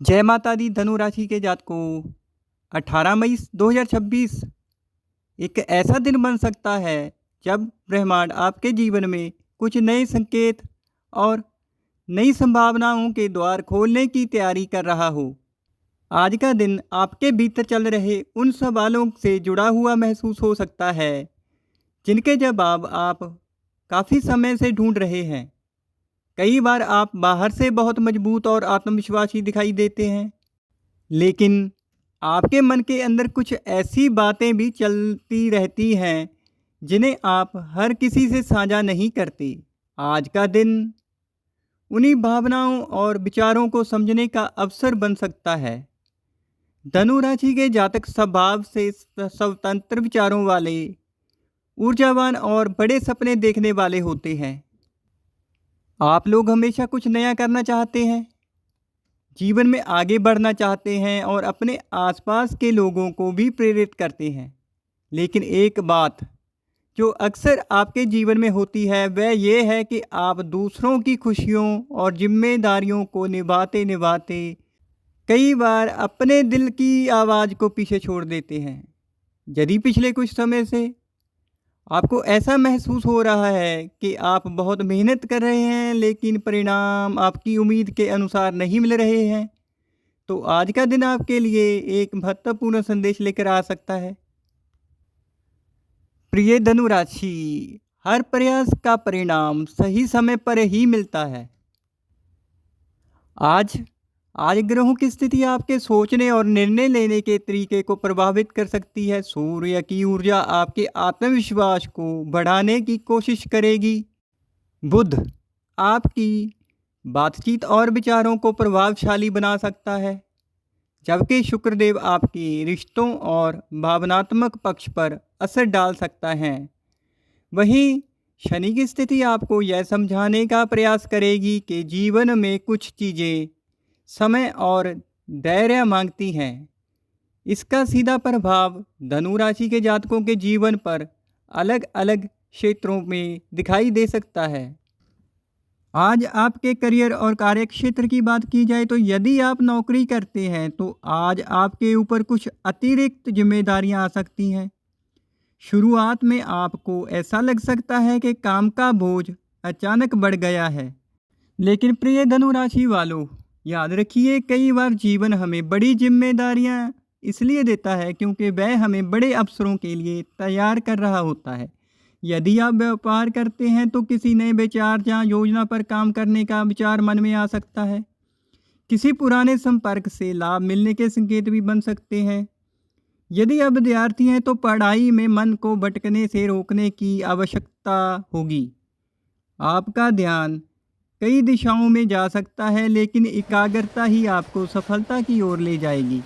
जय माता दी। धनु राशि के जातकों, 18 मई 2026 एक ऐसा दिन बन सकता है जब ब्रह्मांड आपके जीवन में कुछ नए संकेत और नई संभावनाओं के द्वार खोलने की तैयारी कर रहा हो। आज का दिन आपके भीतर चल रहे उन सवालों से जुड़ा हुआ महसूस हो सकता है जिनके जवाब आप काफ़ी समय से ढूंढ रहे हैं। कई बार आप बाहर से बहुत मजबूत और आत्मविश्वासी दिखाई देते हैं, लेकिन आपके मन के अंदर कुछ ऐसी बातें भी चलती रहती हैं जिन्हें आप हर किसी से साझा नहीं करते। आज का दिन उन्हीं भावनाओं और विचारों को समझने का अवसर बन सकता है। धनु राशि के जातक स्वभाव से स्वतंत्र विचारों वाले, ऊर्जावान और बड़े सपने देखने वाले होते हैं। आप लोग हमेशा कुछ नया करना चाहते हैं, जीवन में आगे बढ़ना चाहते हैं और अपने आसपास के लोगों को भी प्रेरित करते हैं। लेकिन एक बात जो अक्सर आपके जीवन में होती है वह ये है कि आप दूसरों की खुशियों और जिम्मेदारियों को निभाते निभाते कई बार अपने दिल की आवाज़ को पीछे छोड़ देते हैं। यदि पिछले कुछ समय से आपको ऐसा महसूस हो रहा है कि आप बहुत मेहनत कर रहे हैं लेकिन परिणाम आपकी उम्मीद के अनुसार नहीं मिल रहे हैं, तो आज का दिन आपके लिए एक महत्वपूर्ण संदेश लेकर आ सकता है। प्रिय धनु राशि, हर प्रयास का परिणाम सही समय पर ही मिलता है। आज आज ग्रहों की स्थिति आपके सोचने और निर्णय लेने के तरीके को प्रभावित कर सकती है। सूर्य की ऊर्जा आपके आत्मविश्वास को बढ़ाने की कोशिश करेगी। बुध आपकी बातचीत और विचारों को प्रभावशाली बना सकता है, जबकि शुक्रदेव आपके रिश्तों और भावनात्मक पक्ष पर असर डाल सकता है। वहीं शनि की स्थिति आपको यह समझाने का प्रयास करेगी कि जीवन में कुछ चीज़ें समय और धैर्य मांगती हैं। इसका सीधा प्रभाव धनु राशि के जातकों के जीवन पर अलग अलग क्षेत्रों में दिखाई दे सकता है। आज आपके करियर और कार्यक्षेत्र की बात की जाए तो यदि आप नौकरी करते हैं तो आज आपके ऊपर कुछ अतिरिक्त जिम्मेदारियां आ सकती हैं। शुरुआत में आपको ऐसा लग सकता है कि काम का बोझ अचानक बढ़ गया है, लेकिन प्रिय धनु राशि वालों, याद रखिए कई बार जीवन हमें बड़ी जिम्मेदारियां इसलिए देता है क्योंकि वह हमें बड़े अवसरों के लिए तैयार कर रहा होता है। यदि आप व्यापार करते हैं तो किसी नए विचार या योजना पर काम करने का विचार मन में आ सकता है। किसी पुराने संपर्क से लाभ मिलने के संकेत भी बन सकते हैं। यदि आप विद्यार्थी हैं तो पढ़ाई में मन को भटकने से रोकने की आवश्यकता होगी। आपका ध्यान कई दिशाओं में जा सकता है, लेकिन एकाग्रता ही आपको सफलता की ओर ले जाएगी।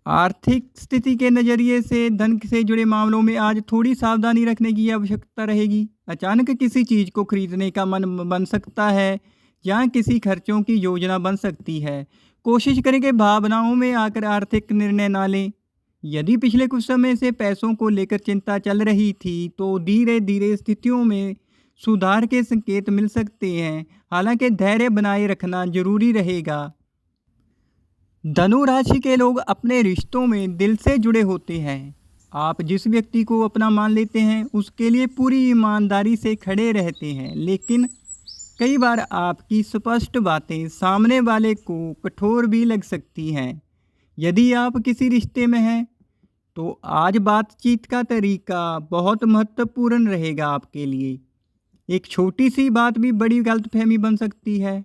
आर्थिक स्थिति के नज़रिए से धन से जुड़े मामलों में आज थोड़ी सावधानी रखने की आवश्यकता रहेगी। अचानक किसी चीज़ को खरीदने का मन बन सकता है या किसी खर्चों की योजना बन सकती है। कोशिश करें कि भावनाओं में आकर आर्थिक निर्णय ना लें। यदि पिछले कुछ समय से पैसों को लेकर चिंता चल रही थी तो धीरे धीरे स्थितियों में सुधार के संकेत मिल सकते हैं। हालांकि धैर्य बनाए रखना जरूरी रहेगा। धनु राशि के लोग अपने रिश्तों में दिल से जुड़े होते हैं। आप जिस व्यक्ति को अपना मान लेते हैं उसके लिए पूरी ईमानदारी से खड़े रहते हैं, लेकिन कई बार आपकी स्पष्ट बातें सामने वाले को कठोर भी लग सकती हैं। यदि आप किसी रिश्ते में हैं तो आज बातचीत का तरीका बहुत महत्वपूर्ण रहेगा आपके लिए। एक छोटी सी बात भी बड़ी गलतफहमी बन सकती है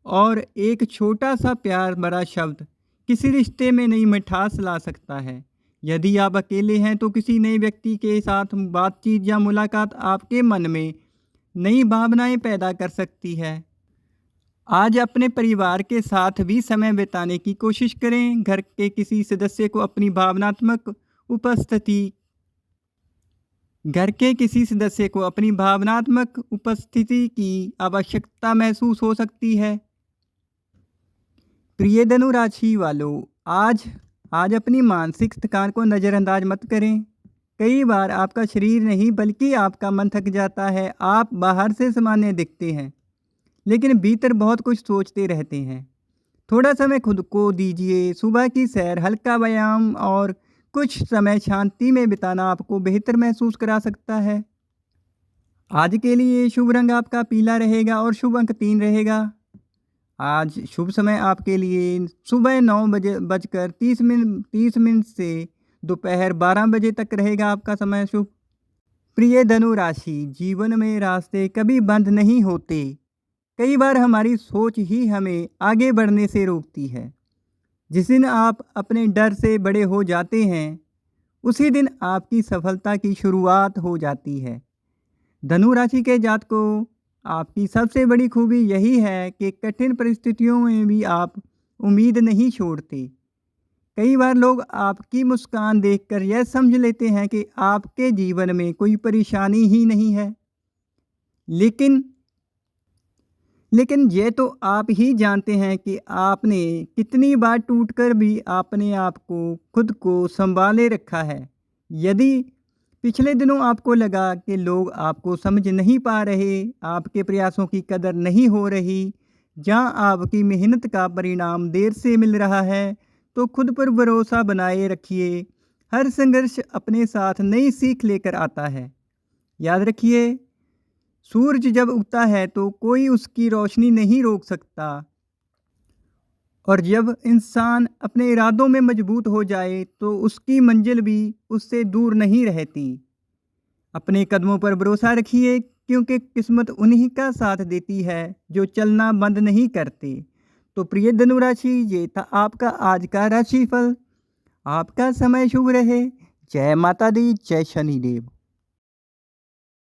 और एक छोटा सा प्यार भरा शब्द किसी रिश्ते में नई मिठास ला सकता है। यदि आप अकेले हैं तो किसी नए व्यक्ति के साथ बातचीत या मुलाकात आपके मन में नई भावनाएं पैदा कर सकती है। आज अपने परिवार के साथ भी समय बिताने की कोशिश करें। घर के किसी सदस्य को अपनी भावनात्मक उपस्थिति की आवश्यकता महसूस हो सकती है। प्रिय धनु राशि वालों, आज अपनी मानसिक थकान को नज़रअंदाज मत करें। कई बार आपका शरीर नहीं बल्कि आपका मन थक जाता है। आप बाहर से सामान्य दिखते हैं लेकिन भीतर बहुत कुछ सोचते रहते हैं। थोड़ा समय खुद को दीजिए। सुबह की सैर, हल्का व्यायाम और कुछ समय शांति में बिताना आपको बेहतर महसूस करा सकता है। आज के लिए शुभ रंग आपका पीला रहेगा और शुभ अंक 3 रहेगा। आज शुभ समय आपके लिए सुबह 9 बजे बजकर 30 मिनट से दोपहर 12 बजे तक रहेगा आपका समय शुभ। प्रिय धनु राशि, जीवन में रास्ते कभी बंद नहीं होते। कई बार हमारी सोच ही हमें आगे बढ़ने से रोकती है। जिस दिन आप अपने डर से बड़े हो जाते हैं, उसी दिन आपकी सफलता की शुरुआत हो जाती है। धनु राशि के जातकों, आपकी सबसे बड़ी खूबी यही है कि कठिन परिस्थितियों में भी आप उम्मीद नहीं छोड़ते। कई बार लोग आपकी मुस्कान देखकर यह समझ लेते हैं कि आपके जीवन में कोई परेशानी ही नहीं है। लेकिन लेकिन ये तो आप ही जानते हैं कि आपने कितनी बार टूटकर भी अपने आप को खुद को संभाले रखा है। यदि पिछले दिनों आपको लगा कि लोग आपको समझ नहीं पा रहे, आपके प्रयासों की कदर नहीं हो रही, जहां आपकी मेहनत का परिणाम देर से मिल रहा है, तो खुद पर भरोसा बनाए रखिए। हर संघर्ष अपने साथ नई सीख लेकर आता है। याद रखिए, सूरज जब उगता है तो कोई उसकी रोशनी नहीं रोक सकता, और जब इंसान अपने इरादों में मजबूत हो जाए तो उसकी मंजिल भी उससे दूर नहीं रहती। अपने कदमों पर भरोसा रखिए, क्योंकि किस्मत उन्हीं का साथ देती है जो चलना बंद नहीं करते। तो प्रिय धनु राशि, ये था आपका आज का राशिफल। आपका समय शुभ रहे। जय माता दी, जय शनिदेव।